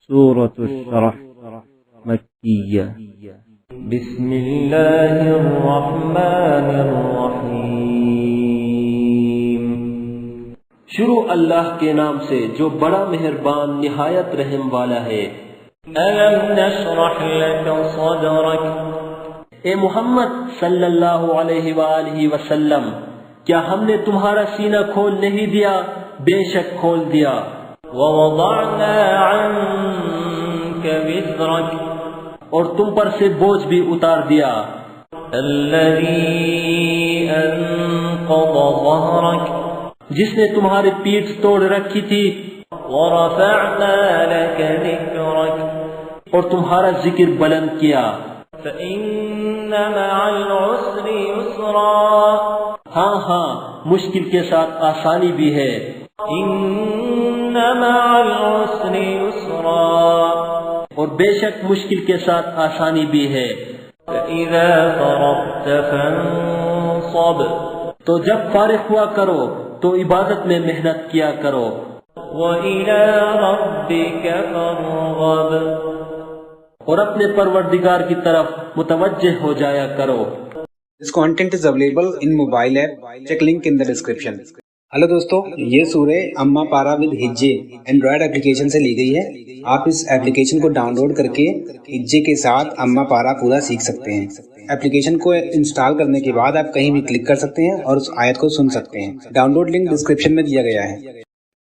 سورة الشرح مكية. بسم اللہ الرحمن الرحیم. شروع اللہ کے نام سے جو بڑا مہربان نہایت رحم والا ہے. الم نشرح لك صدرك. اے محمد صلی اللہ علیہ وآلہ وسلم، کیا ہم نے تمہارا سینہ کھول نہیں دیا؟ بے شک کھول دیا. ووضعنا عنك وزرك. اور تم پر سے بوجھ بھی اتار دیا. الذي انقض ظهرك. جس نے تمہاری پیٹھ توڑ رکھی تھی. ورفعنا لك ذكرك. اور تمہارا ذکر بلند کیا. فإن مع العسر يسرا. ہاں ہاں، مشکل کے ساتھ آسانی بھی ہے. ان مع العسر يسرا. اور بے شک مشکل کے ساتھ آسانی بھی ہے. فإذا فرغت فانصب. تو جب فارغ ہوا کرو تو عبادت میں محنت کیا کرو. وإلى ربك فارغب. اور اپنے پروردگار کی طرف متوجہ ہو جایا کرو. This content is available in mobile app. Check link in the description. Hello دوستو، یہ سورہ اما پارا ود ہجے اینڈرائڈ اپلیکیشن سے لی گئی ہے. آپ اس اپلیکیشن کو ڈاؤن لوڈ کر کے ہجے کے ساتھ اما پارا پورا سیکھ سکتے ہیں. اپلیکیشن کو انسٹال کرنے کے بعد آپ کہیں بھی کلک کر سکتے ہیں اور اس آیت کو سن سکتے ہیں. ڈاؤن لوڈ لنک ڈسکرپشن میں دیا گیا ہے.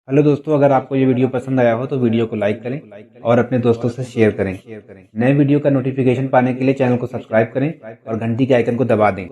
ہلو دوستو، اگر آپ کو یہ ویڈیو پسند آیا ہو تو ویڈیو کو لائک کریں اور اپنے دوستوں سے شیئر کریں. نئے ویڈیو کا نوٹیفیکیشن پانے کے لیے چینل کو سبسکرائب کریں اور گھنٹی کے آئیکن کو دبا دیں.